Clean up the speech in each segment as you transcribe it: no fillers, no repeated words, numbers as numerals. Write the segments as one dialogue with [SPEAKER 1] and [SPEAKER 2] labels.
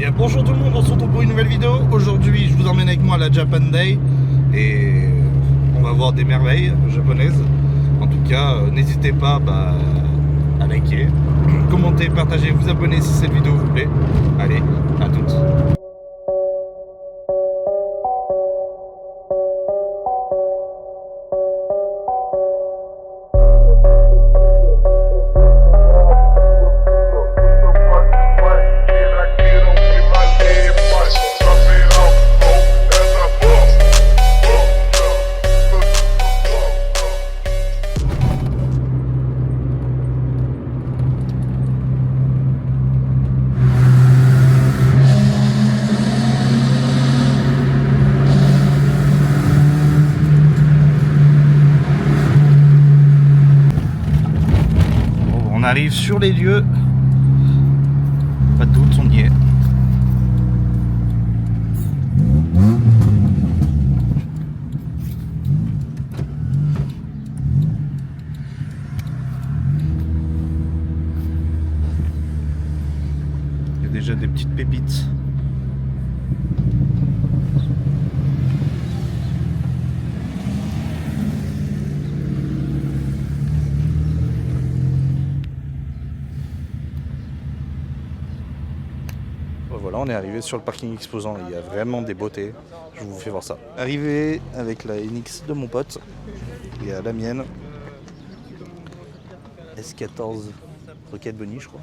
[SPEAKER 1] Bien, bonjour tout le monde, on se retrouve pour une nouvelle vidéo. Aujourd'hui, je vous emmène avec moi à la Japan Day et on va voir des merveilles japonaises. En tout cas, n'hésitez pas à liker, commenter, partager, vous abonner si cette vidéo vous plaît. Allez, à toutes. On arrive sur les lieux, pas de doute, on y est. Il y a déjà des petites pépites. Voilà, on est arrivé sur le parking exposant, il y a vraiment des beautés, je vous fais voir ça. Arrivé avec la NX de mon pote et à la mienne, S14 Rocket Bunny je crois.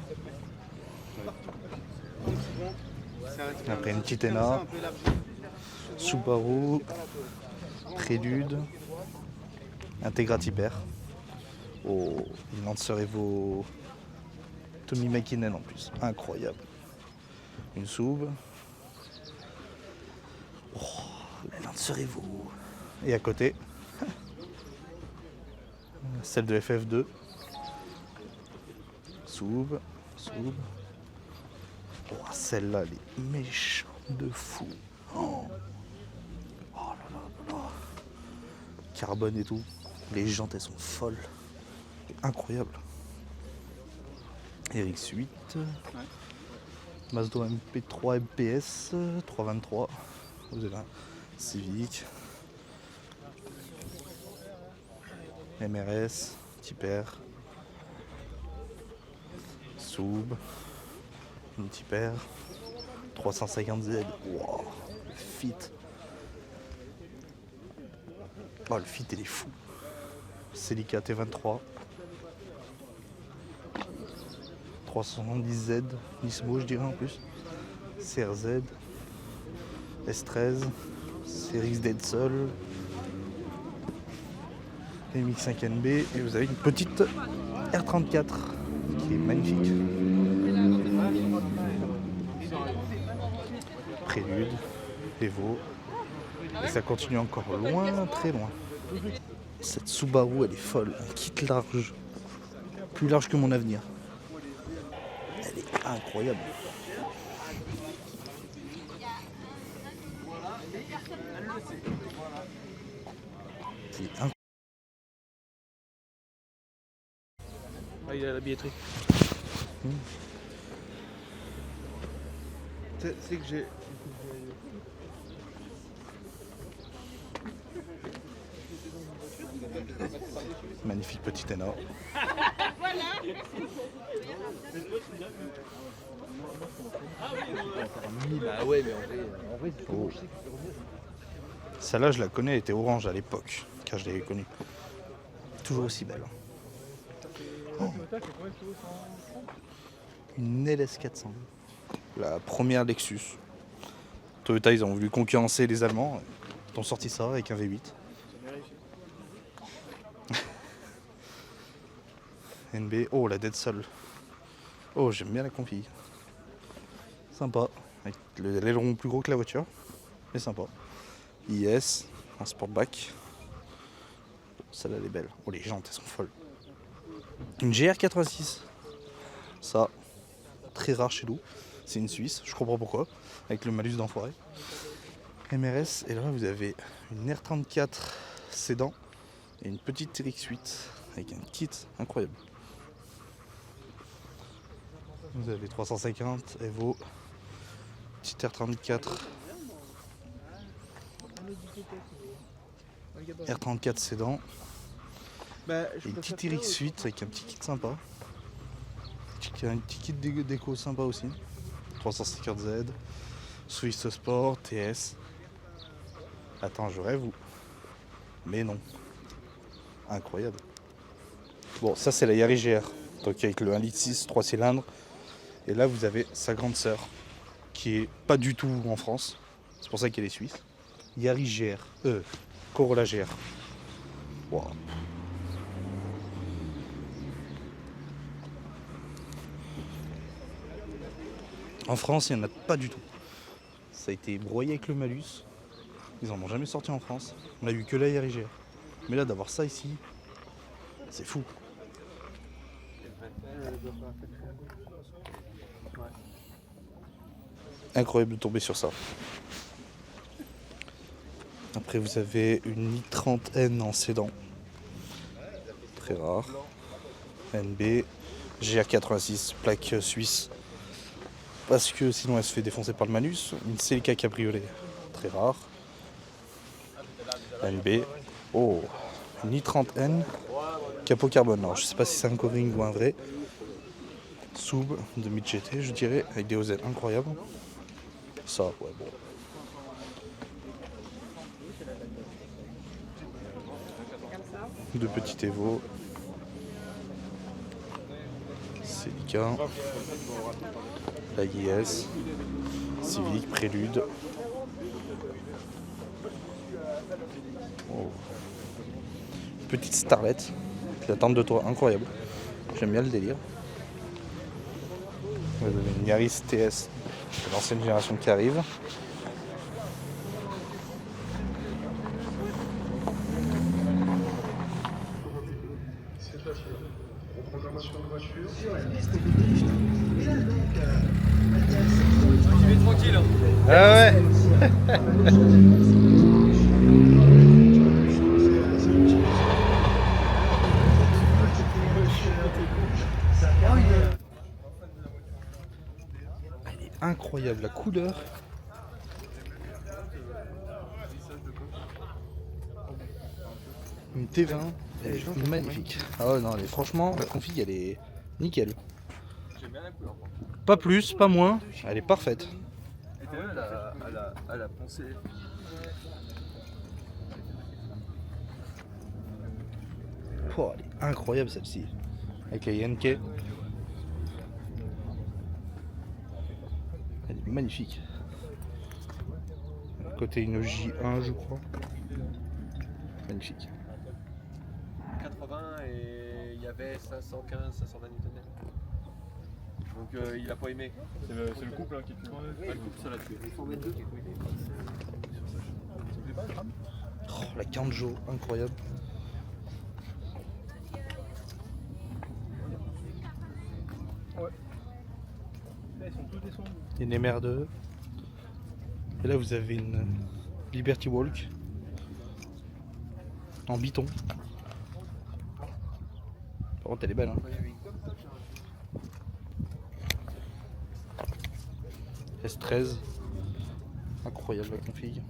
[SPEAKER 1] Après une petite Ena, Subaru, Prélude, Integra Hyper, une Lancer Evo Tommy Mäkinen en plus, incroyable. Une Sub, la Lancer Evo, et à côté, celle de FF2, Sub. Celle-là, elle est méchante de fou. Oh là là là. Carbone et tout. Les jantes, elles sont folles. Incroyable. RX8. Mazda MP3 MPS 323. Vous avez là. Civic. MRS. Typer. Sub. Une Typer. 350Z. Wow. Le Fit. Oh, le Fit, il est fou. Celica T23. 370Z. Nismo, je dirais en plus. CRZ. S13. CRX Dedsol. MX5NB. Et vous avez une petite R34 qui est magnifique. Prélude, Evo, et ça continue encore loin, très loin. Cette Subaru, elle est folle, un kit large, plus large que mon avenir. Elle est incroyable. Elle est incroyable.
[SPEAKER 2] Ah, il est à la billetterie. C'est que j'ai.
[SPEAKER 1] Magnifique petite Ena.
[SPEAKER 2] Bah ouais, mais en vrai c'est
[SPEAKER 1] Oh. Celle-là, je la connais, elle était orange à l'époque, car je l'avais connue. Toujours aussi belle. Oh. Une LS400. La première Lexus. Toyota, ils ont voulu concurrencer les Allemands. Ils ont sorti ça avec un V8. NB. Oh, la Dedsol. Oh, j'aime bien la config. Sympa. Avec l'aileron plus gros que la voiture. Mais sympa. IS. Un Sportback. Celle-là, elle est belle. Oh, les jantes, elles sont folles. Une GR86. Ça, très rare chez nous. C'est une Suisse, je comprends pourquoi. Avec le malus d'enfoiré. MRS. Et là, vous avez une R34 sédan. Et une petite RX8. Avec un kit incroyable. Vous avez 350, Evo, petite R34. R34 sédan.
[SPEAKER 2] Bah,
[SPEAKER 1] Et une petite RX8 avec un petit kit sympa. Un petit kit déco sympa aussi. 350Z, Swiss Sport, TS. Attends, je rêve ou. Mais non. Incroyable. Bon, ça c'est la Yaris GR. Donc avec le 1,6 litre 3 cylindres. Et là vous avez sa grande sœur. Qui est pas du tout en France. C'est pour ça qu'elle est suisse. Yaris GR. Corolla GR. Wow. En France, il n'y en a pas du tout. Ça a été broyé avec le malus. Ils en ont jamais sorti en France. On a eu que la Yaris GR. Mais là, d'avoir ça ici, c'est fou. Incroyable de tomber sur ça. Après, vous avez une i30N en sédan. Très rare. NB. GR86, plaque suisse. Parce que sinon elle se fait défoncer par le malus. Une Celica cabriolet, très rare. NB. Oh, une i30N capot carbone. Alors je sais pas si c'est un covering ou un vrai. Sub 2000 GT, je dirais, avec des OZ incroyables. Ça, ouais, bon. Deux petits Evo. Celica. La IS, Civic, Prélude. Oh. Petite Starlet, la tente de toit incroyable. J'aime bien le délire. Vous avez une Yaris TS, c'est l'ancienne génération qui arrive.
[SPEAKER 2] Tranquille. Hein.
[SPEAKER 1] Ah ouais. Elle est incroyable la couleur. Une T20, elle est magnifique. Ah ouais non, franchement la config elle est nickel.
[SPEAKER 2] J'aime bien la couleur.
[SPEAKER 1] Pas plus, pas moins, elle est parfaite.
[SPEAKER 2] Et t'as vu, elle a poncé.
[SPEAKER 1] Oh, elle est incroyable celle-ci. Avec la INK. Elle est magnifique. À côté une J1 je crois. Magnifique.
[SPEAKER 2] 80 et il y avait 515, 520 Nm. Donc il a pas aimé. C'est le couple hein, qui est plus loin. Ouais, le couple ça l'a tué. Il faut mettre deux.
[SPEAKER 1] Oh, la Kanjo, incroyable.
[SPEAKER 2] Ouais. Là ils sont tous descendus.
[SPEAKER 1] Une MR2. Et là vous avez une Liberty Walk en biton. Par contre elle est belle hein. S13. Incroyable la config.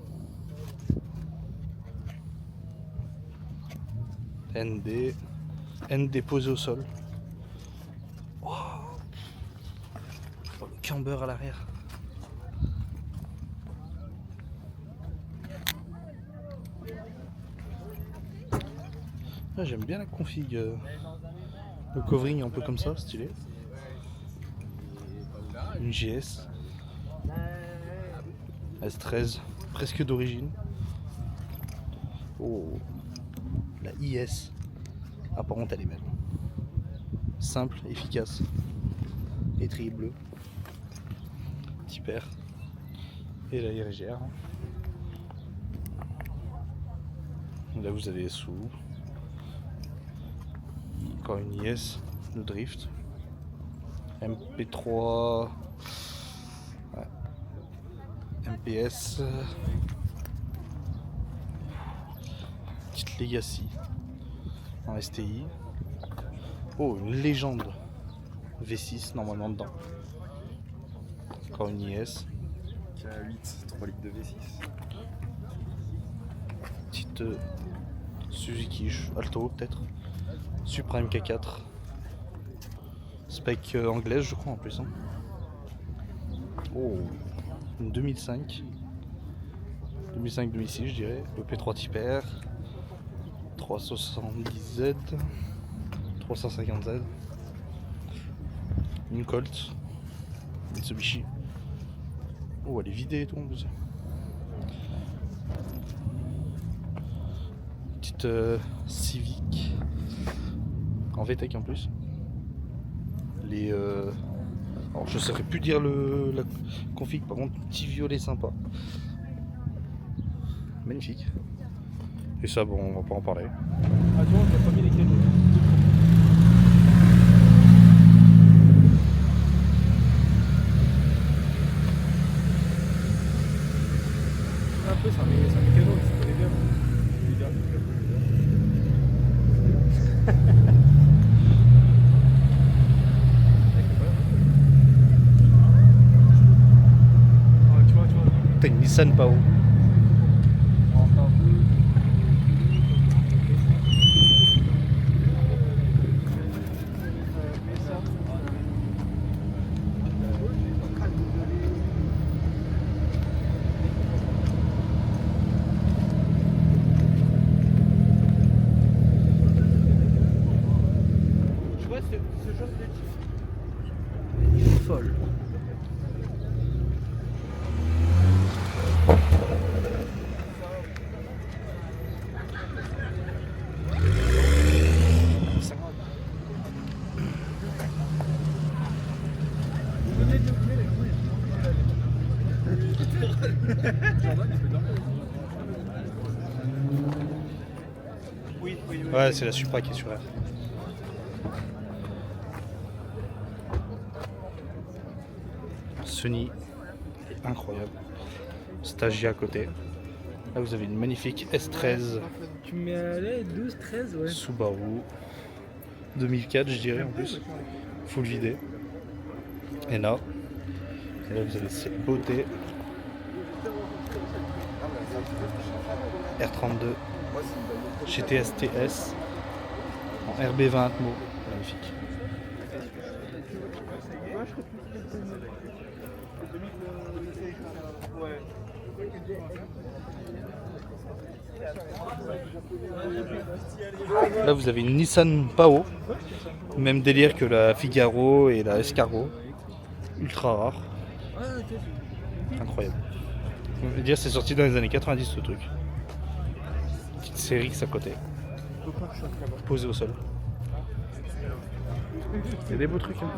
[SPEAKER 1] ND. ND posé au sol. Wow. Oh, le camber à l'arrière. Ah, j'aime bien la config. Le covering un peu comme ça, stylé. Une GS. S13, presque d'origine. Oh, la IS. Ah, par contre, elle est belle. Simple, efficace. Étrier bleu. Petit père. Et la RGR. Là, vous avez sous. Encore une IS, le drift. MP3. Ouais. MPS. Petite Legacy. En STI. Oh, une légende. V6 normalement dedans. Encore une IS.
[SPEAKER 2] K8, 3 litres de V6.
[SPEAKER 1] Petite Suzuki Alto peut-être. Supreme K4. Spec anglaise je crois en plus. Hein. Oh, une 2005. 2005-2006 je dirais. Le P3 Type R. 370Z. 350Z. Une Colt. Mitsubishi. Oh, elle est vidée et tout en plus. Petite Civic en VTEC en plus. Les alors je saurais plus dire la config, par contre petit violet sympa. Magnifique. Et ça bon on va pas en parler.
[SPEAKER 3] Ah tu vois, on a pas mis les clés. Un peu, c'est un mécano, tu connais bien.
[SPEAKER 1] T'as une Nissan Pao. Folle. Ouais, c'est la Supra qui est sur R. Sony, incroyable. Stagia à côté. Là, vous avez une magnifique S13
[SPEAKER 3] Tu me mets à l'aise 12, 13, ouais.
[SPEAKER 1] Subaru 2004, je dirais en plus. Full vidé. Et là, vous avez cette beauté. R32 GTS TS en RB20 Atmo. Magnifique. Là vous avez une Nissan Pao, même délire que la Figaro et la Escargot, ultra rare, incroyable. Je veux dire c'est sorti dans les années 90 ce truc. Petite série à côté, posée au sol. Il y a des beaux trucs. Hein.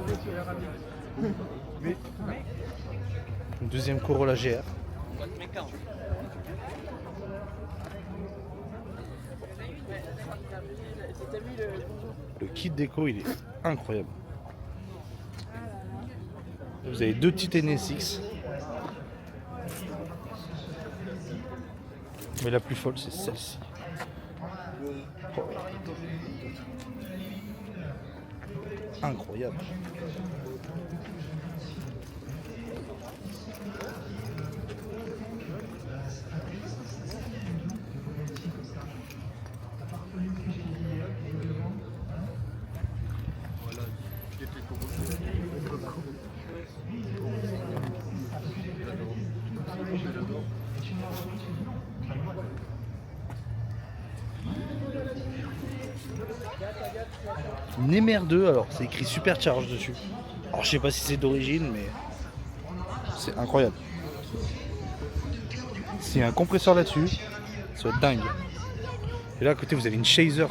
[SPEAKER 1] Une deuxième Corolla GR. Le kit déco il est incroyable. Vous avez deux petites NSX. Mais la plus folle c'est celle-ci. Oh. Incroyable. Une MR2, alors c'est écrit Supercharge dessus. Alors je sais pas si c'est d'origine, mais c'est incroyable. S'il y a un compresseur là-dessus, ça va être dingue. Et là à côté vous avez une Chaser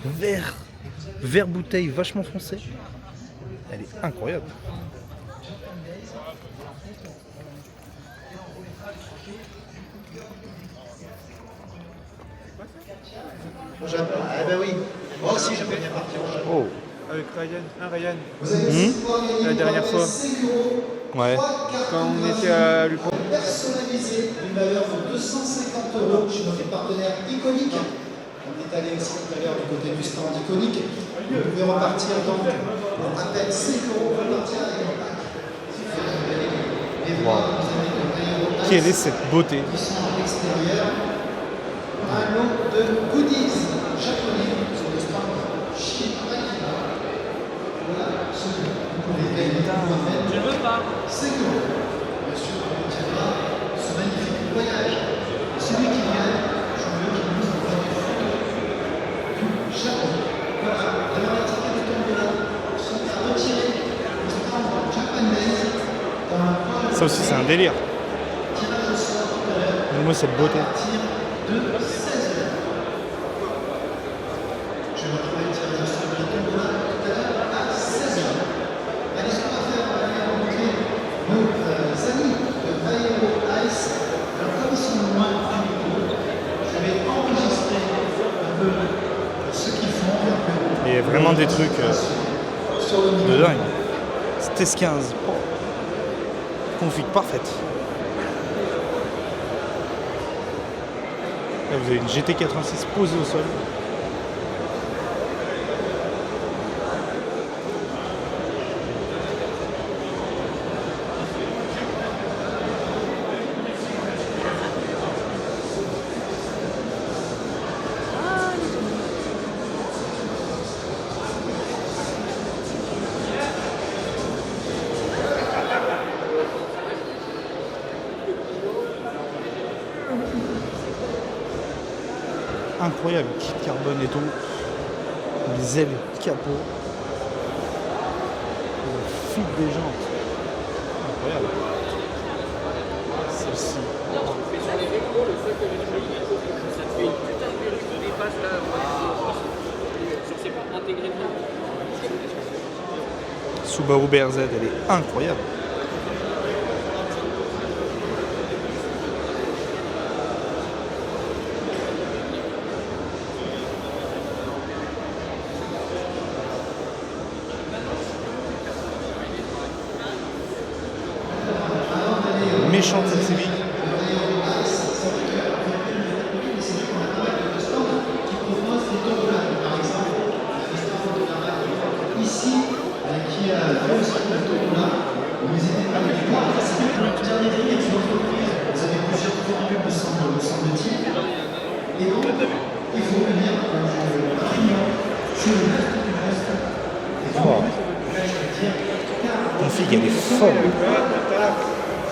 [SPEAKER 1] vert bouteille vachement foncé. Elle est incroyable.
[SPEAKER 4] Ah ben oui, moi aussi j'aimerais bien partir.
[SPEAKER 1] Oh.
[SPEAKER 3] Avec Ryan. La dernière fois,
[SPEAKER 1] Ouais.
[SPEAKER 3] quand on était à Lupin.
[SPEAKER 4] Personnalisé d'une valeur de 250 € chez notre partenaire Iconic. On est allé aussi tout à l'heure du côté du stand Iconic. Vous pouvez repartir donc à peine 5 € pour partir avec un pack. Et voilà, vous avez donc
[SPEAKER 1] Quelle est cette beauté?
[SPEAKER 4] Qui sont à l'extérieur. Un lot de goodies japonais sur le stand Shirakira. Voilà ce que vous pouvez gagner moi-même.
[SPEAKER 3] Je veux pas.
[SPEAKER 4] 5 €. Bien sûr, on retiendra ce magnifique voyage. Celui qui gagne, je veux qu'il nous envoie des photos du Japon. Voilà, alors les tickets de tombola sont à retirer au stand japonaise dans la poche.
[SPEAKER 1] Ça aussi, c'est un délire.
[SPEAKER 4] Tirage au sort tout à l'heure.
[SPEAKER 1] Moi, cette beauté.
[SPEAKER 4] À partir de 16 h. Je vais retrouver le tirage au sort de la tombola tout à l'heure à 16 h. Allez, ce qu'on va faire, on va aller rencontrer nos amis de Aero Ice. Alors, comme ils sont loin du micro, je vais enregistrer un peu ce qu'ils font.
[SPEAKER 1] Il y a vraiment des trucs
[SPEAKER 4] sur le
[SPEAKER 1] de
[SPEAKER 4] micro.
[SPEAKER 1] dingue. C'était S15. Config parfaite. Là, vous avez une GT86 posée au sol. Incroyable, kit carbone et tout. Les ailes, capot. Le fil des jantes. Incroyable. Celle-ci.
[SPEAKER 2] Mais sur les rétros, le seul que j'ai trouvé, ça te fait une putain de virus qui dépasse là. Sur ces portes intégrées bien.
[SPEAKER 1] Subaru BRZ, elle est incroyable. Méchante cette Civic.
[SPEAKER 4] Ici, qui a fait aussi le tombola, n'hésitez pas à le voir. C'est pour le dernier délire d'une entreprise. Vous avez plusieurs formules, me semble-t-il. Et donc, il faut venir au Grignon, c'est le reste du reste. Et donc, je vais dire,
[SPEAKER 1] Config, elle est folle.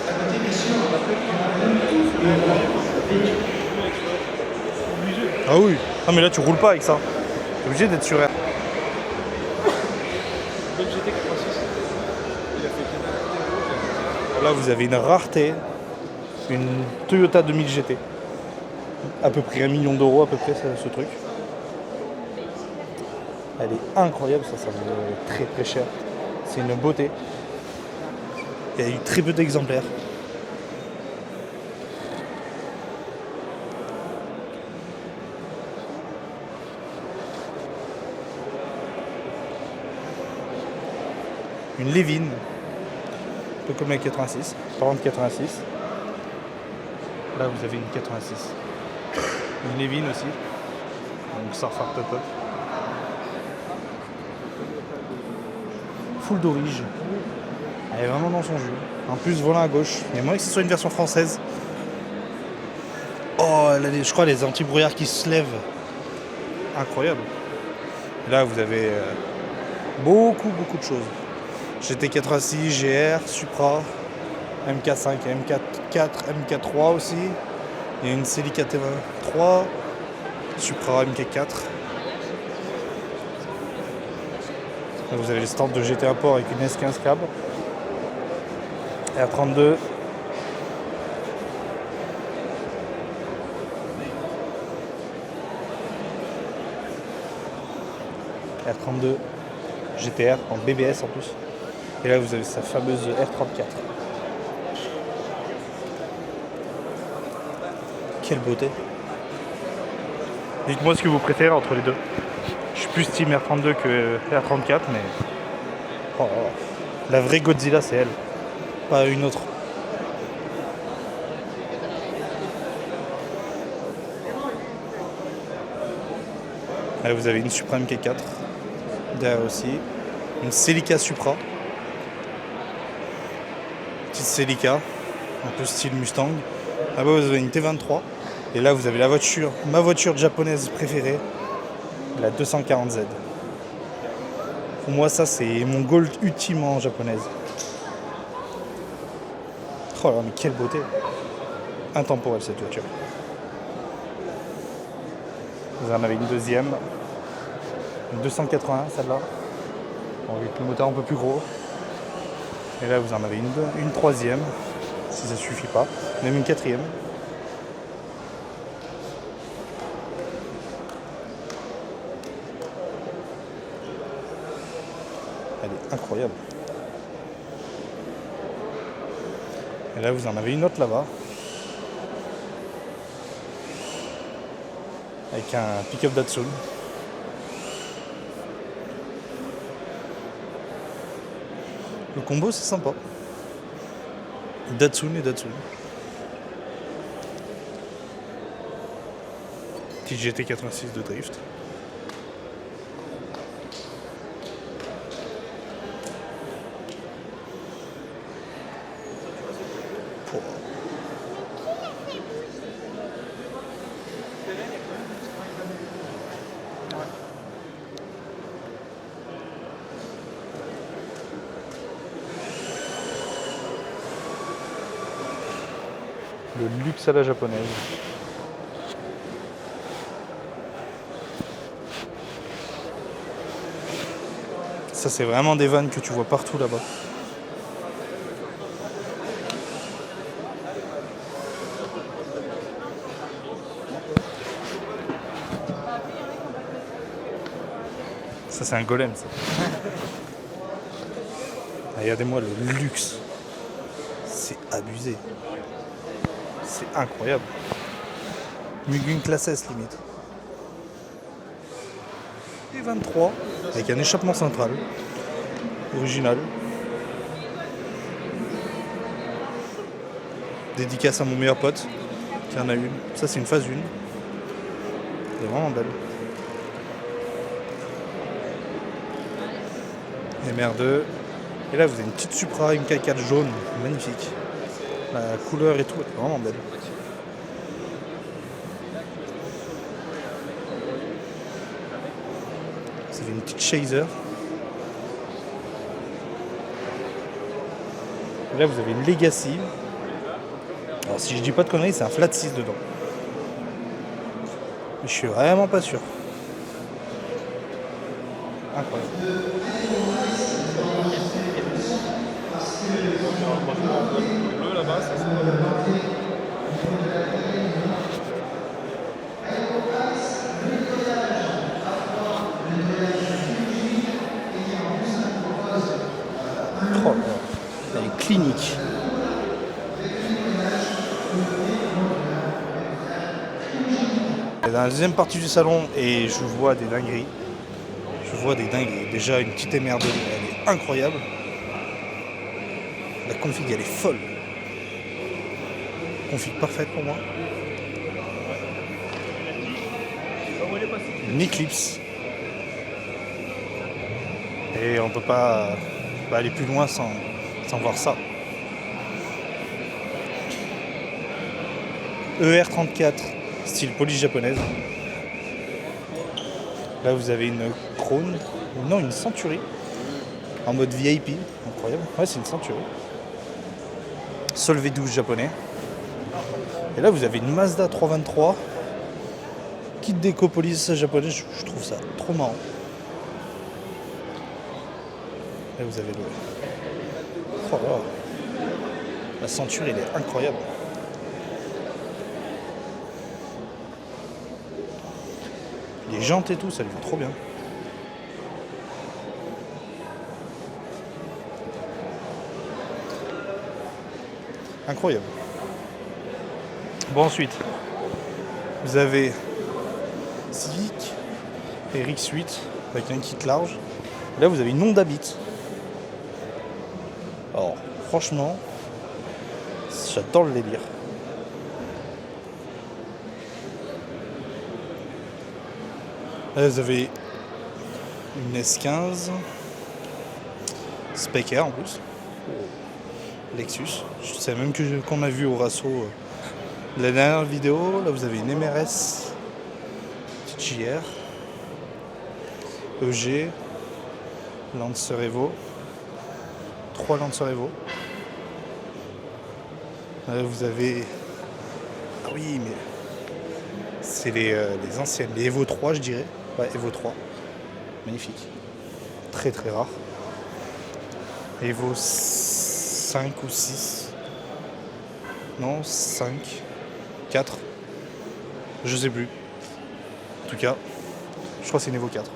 [SPEAKER 4] à côté, bien sûr,
[SPEAKER 1] Ah oui. Ah mais là tu roules pas avec ça. T'es obligé d'être sur R.
[SPEAKER 3] Même GT86. Il a fait que
[SPEAKER 1] Là vous avez une rareté. Une Toyota 2000 GT. À peu près 1 million d'euros à peu près ce truc. Elle est incroyable, ça vaut très très cher. C'est une beauté. Il y a eu très peu d'exemplaires. Une Lévin, un peu comme la 86, parlant de 86. Là vous avez une 86. Une Lévin aussi, donc Surfer Top-Up. Full d'orige. Elle est vraiment dans son jus. En plus volant à gauche. Il y a moyen que ce soit une version française. Oh, elle a je crois les anti-brouillards qui se lèvent. Incroyable. Là vous avez beaucoup de choses. GT86, GR, Supra, MK5, MK4, MK3 aussi. Il y a une Celica T23, Supra MK4. Là, vous avez les stands de GT Import avec une S15 cab. R32. R32 GTR en BBS en plus. Et là vous avez sa fameuse R34. Quelle beauté. Dites-moi ce que vous préférez entre les deux. Je suis plus team R32 que R34 mais oh, la vraie Godzilla c'est elle, pas une autre. Là vous avez une Supra MK4 derrière aussi, une Celica Supra, petite Celica, un peu style Mustang. Là-bas vous avez une T23. Et là vous avez la voiture, ma voiture japonaise préférée, la 240Z. Pour moi ça c'est mon goal ultime en japonaise. Oh là mais quelle beauté. Intemporelle cette voiture. Vous en avez une deuxième. Une 281 celle-là. Bon, avec le moteur un peu plus gros. Et là vous en avez une troisième. Si ça suffit pas. Même une quatrième. Elle est incroyable. Et là vous en avez une autre là-bas. Avec un pick-up Datsun. Le combo c'est sympa. Datsun et Datsun. Petit GT86 de drift. Oh. Le luxe à la japonaise. Ça c'est vraiment des vannes que tu vois partout là-bas. Ça c'est un golem ça. Regardez-moi le luxe. C'est abusé. C'est incroyable. Mugen classe S limite. Et 23 avec un échappement central. Original. Dédicace à mon meilleur pote qui en a une. Ça c'est une phase 1. Elle est vraiment belle. MR2. Et là vous avez une petite Supra, une K4 jaune, magnifique. La couleur et tout, elle est vraiment belle. Vous avez une petite Chaser. Et là vous avez une Legacy. Alors si je dis pas de conneries, c'est un flat 6 dedans. Mais je suis vraiment pas sûr. Incroyable.
[SPEAKER 3] Bleu là-bas, ça c'est
[SPEAKER 1] Oh, elle est clinique. Dans la deuxième partie du salon et je vois des dingueries. Déjà une petite MR2, elle est incroyable. La config elle est folle. Config parfaite pour moi. Une Eclipse. Et on peut pas aller plus loin sans voir ça. ER34, style police japonaise. Là vous avez une Krone, non une Century, en mode VIP, incroyable. Ouais c'est une Century. Sol V12 japonais. Et là vous avez une Mazda 323, kit déco police japonais, je trouve ça trop marrant. Là vous avez le... Oh là. La Century elle est incroyable. Les jantes et tout, ça lui va trop bien. Incroyable. Bon ensuite, vous avez Civic RX8 avec un kit large. Là vous avez une Honda Beat. Alors franchement, j'adore le délire. Là vous avez une S15 Spec Air en plus. Lexus. Je sais même qu'on a vu au Rasso la dernière vidéo. Là vous avez une MRS, JR, EG, Lancer Evo, 3 Lancer Evo. Là vous avez... Ah oui mais c'est les anciennes, les Evo 3 je dirais. Ouais, Evo 3. Magnifique. Très très rare. Evo 5 ou 6. Non, 5. 4. Je sais plus. En tout cas, je crois que c'est une Evo 4.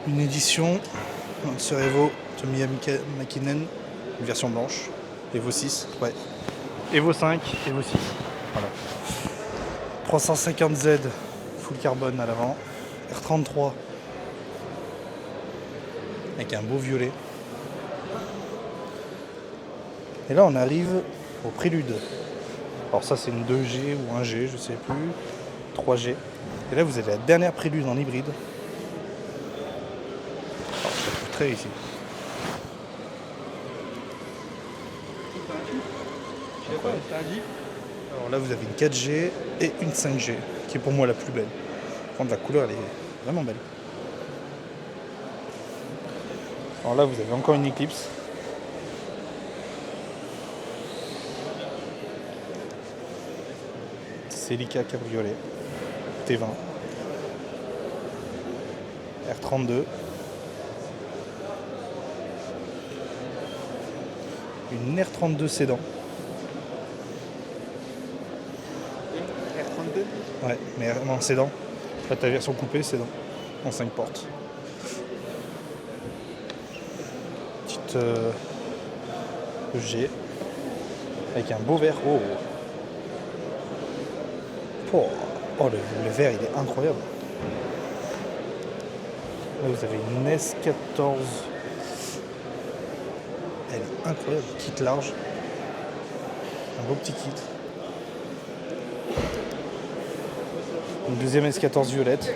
[SPEAKER 1] Une édition sur Evo de Mia Mäkinen, une version blanche. Evo 6, ouais. Evo 5, Evo 6. Voilà. 350Z full carbone à l'avant. R33 avec un beau violet. Et là on arrive au prélude. Alors ça c'est une 2G ou 1G, je sais plus. 3G. Et là vous avez la dernière prélude en hybride. Alors je la trouve très ici. Alors là vous avez une 4G et une 5G qui est pour moi la plus belle. Par contre la couleur elle est vraiment belle. Alors là vous avez encore une Eclipse. Celica Cabriolet T20 R32 une R32 sédan. R32 ouais, mais en sédan. Là ta version coupée sédan en 5 portes. Petite EG avec un beau verre. Oh, le verre il est incroyable. Là vous avez une S14. Elle est incroyable, kit large. Un beau petit kit. Une deuxième S14 violette.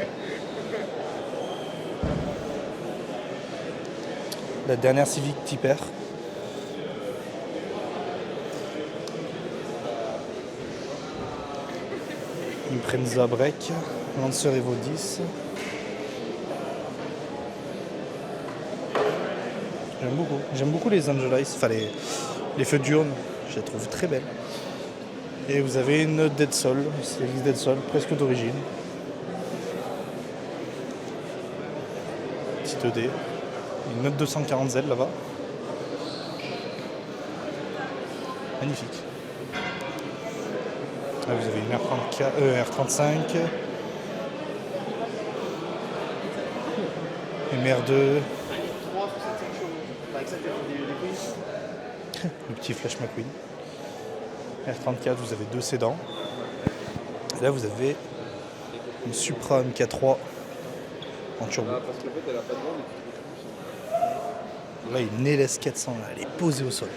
[SPEAKER 1] La dernière Civic Type R. Impreza Break, Lancer Evo 10. J'aime beaucoup les Angelize, enfin les feux diurnes, je les trouve très belles. Et vous avez une Dead Sol, c'est Dead Sol, presque d'origine. Petite ED, une Note 240Z là-bas. Magnifique. Là, vous avez une R35, MR2, le petit Flash McQueen. R34, vous avez 2 sédans. Et là, vous avez une Supra MK3 en turbo. Là, une LS 400, là, elle est posée au sol.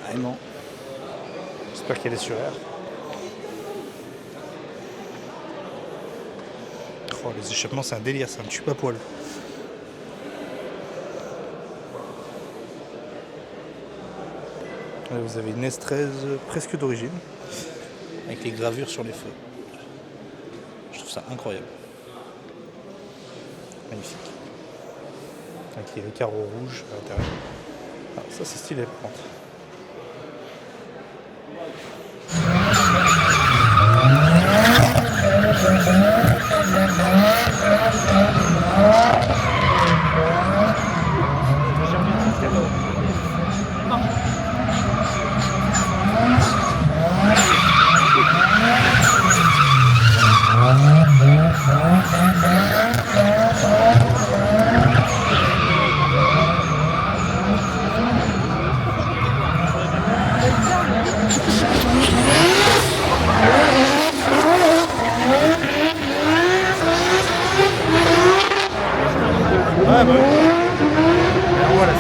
[SPEAKER 1] Vraiment. J'espère qu'elle est sur air. Oh, les échappements, c'est un délire, ça me tue pas poil. Là, vous avez une S13 presque d'origine, avec les gravures sur les feux. Je trouve ça incroyable. Magnifique. Avec les carreaux rouges à l'intérieur. Ah, ça, c'est stylé par contre. Ah bah voilà,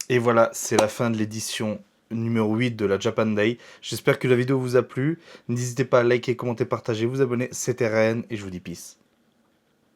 [SPEAKER 1] Et voilà, c'est la fin de l'édition numéro 8 de la Japan Day. J'espère que la vidéo vous a plu. N'hésitez pas à liker, commenter, partager, vous abonner. C'était Ren et je vous dis peace.